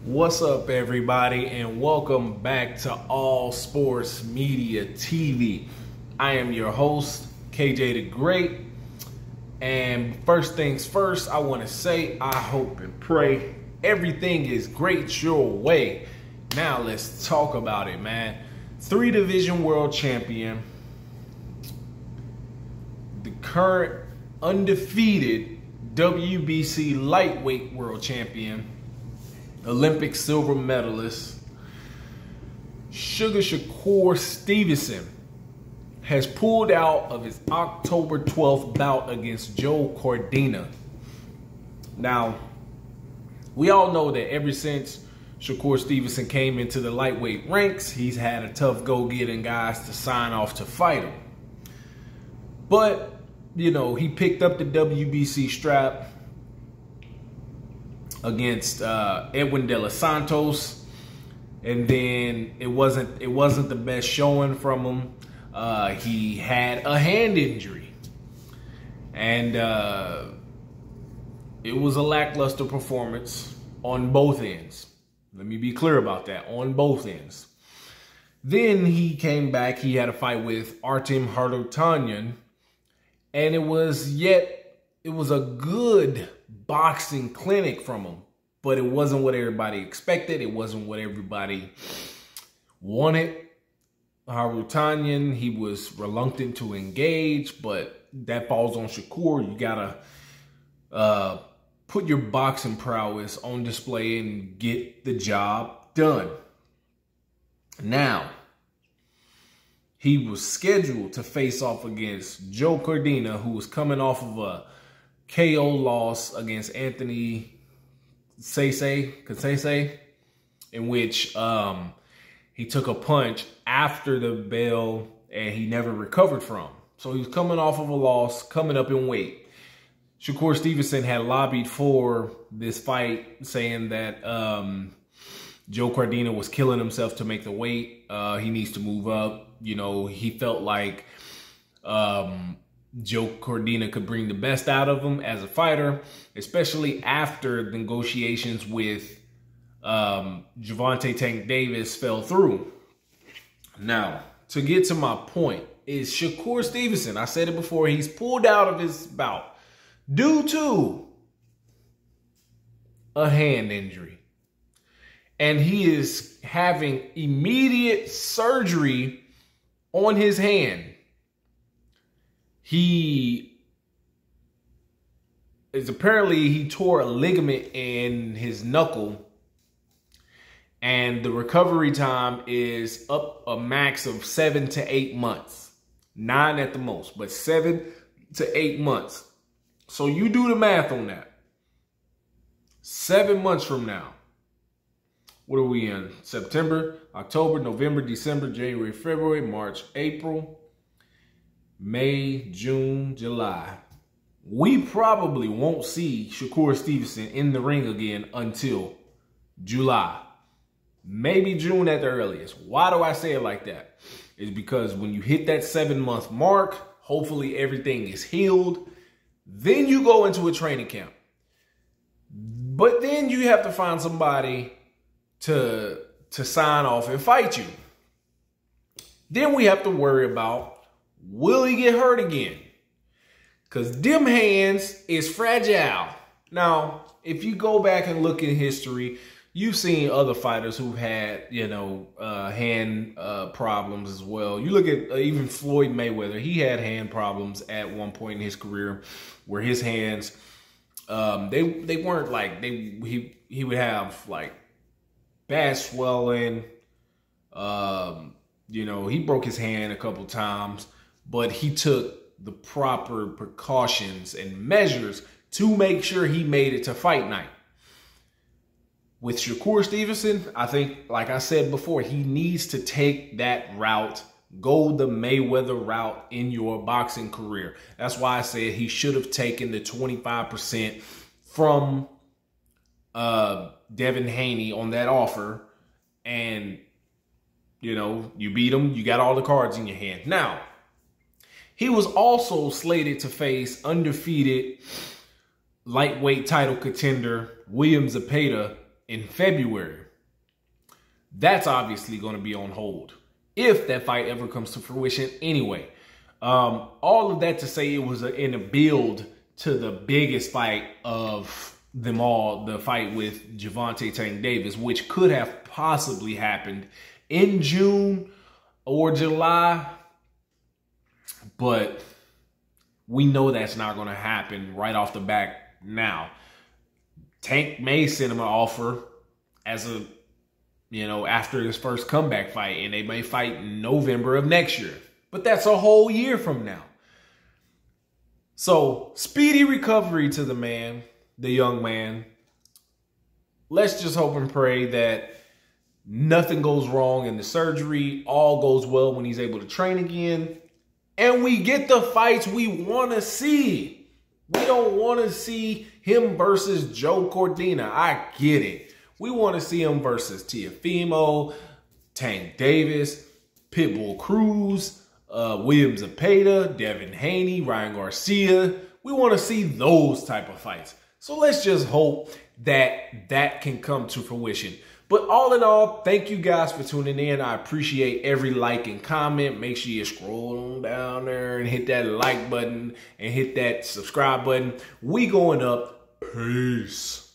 What's up, everybody, and welcome back to All Sports Media TV. I am your host, KJ the Great, and first things first, I want to say I hope and pray everything is great your way. Now let's talk about it, man. 3-division world champion, the current undefeated WBC lightweight world champion, Olympic silver medalist, Shakur Stevenson has pulled out of his October 12th bout against Cordina. Now, we all know that ever since Shakur Stevenson came into the lightweight ranks, he's had a tough go getting guys to sign off to fight him. But, you know, he picked up the WBC strap against Edwin De Los Santos, and then it wasn't the best showing from him. He had a hand injury, and it was a lackluster performance on both ends. Let me be clear about that, on both ends. Then he came back. He had a fight with Artem Harutyunyan, and it was a good boxing clinic from him, but it wasn't what everybody expected. It wasn't what everybody wanted. Harutyunyan, he was reluctant to engage, but that falls on Shakur. You gotta put your boxing prowess on display and get the job done. Now, he was scheduled to face off against Cordina, who was coming off of a KO loss against Anthony Cassese, in which he took a punch after the bell and he never recovered from. So he was coming off of a loss, coming up in weight. Shakur Stevenson had lobbied for this fight, saying that Cordina was killing himself to make the weight. He needs to move up. You know, he felt like Cordina could bring the best out of him as a fighter, especially after negotiations with Gervonta Tank Davis fell through. Now, to get to my point, is Shakur Stevenson, I said it before, he's pulled out of his bout due to a hand injury. And he is having immediate surgery on his hand. He tore a ligament in his knuckle, and the recovery time is up a max of 7 to 8 months. 9 at the most, but 7 to 8 months. So you do the math on that. 7 months from now. What are we in? September, October, November, December, January, February, March, April, May, June, July. We probably won't see Shakur Stevenson in the ring again until July. Maybe June at the earliest. Why do I say it like that? It's because when you hit that 7-month mark, hopefully everything is healed. Then you go into a training camp. But then you have to find somebody to sign off and fight you. Then we have to worry about, will he get hurt again? Because them hands is fragile. Now, if you go back and look in history, you've seen other fighters who've had, hand problems as well. You look at even Floyd Mayweather. He had hand problems at one point in his career where his hands, they weren't like, he would have like bad swelling. He broke his hand a couple times, but he took the proper precautions and measures to make sure he made it to fight night. With Shakur Stevenson, I think, like I said before, he needs to take that route, go the Mayweather route in your boxing career. That's why I said he should have taken the 25% from Devin Haney on that offer. And, you beat him, you got all the cards in your hand. Now, he was also slated to face undefeated lightweight title contender William ZEPEDA in February. That's obviously going to be on hold if that fight ever comes to fruition anyway. All of that to say it was in a build to the biggest fight of them all, the fight with Gervonta Tank Davis, which could have possibly happened in June or July. But we know that's not going to happen right off the back now. Tank may send him an offer as a, after his first comeback fight, and they may fight in November of next year. But that's a whole year from now. So, speedy recovery to the man, the young man. Let's just hope and pray that nothing goes wrong in the surgery. All goes well when he's able to train again. And we get the fights we want to see. We don't want to see him versus Joe Cordina. I get it. We want to see him versus Teofimo, Tank Davis, Pitbull Cruz, William ZEPEDA, Devin Haney, Ryan Garcia. We want to see those type of fights. So let's just hope that that can come to fruition. But all in all, thank you guys for tuning in. I appreciate every like and comment. Make sure you scroll on down there and hit that like button and hit that subscribe button. We going up. Peace.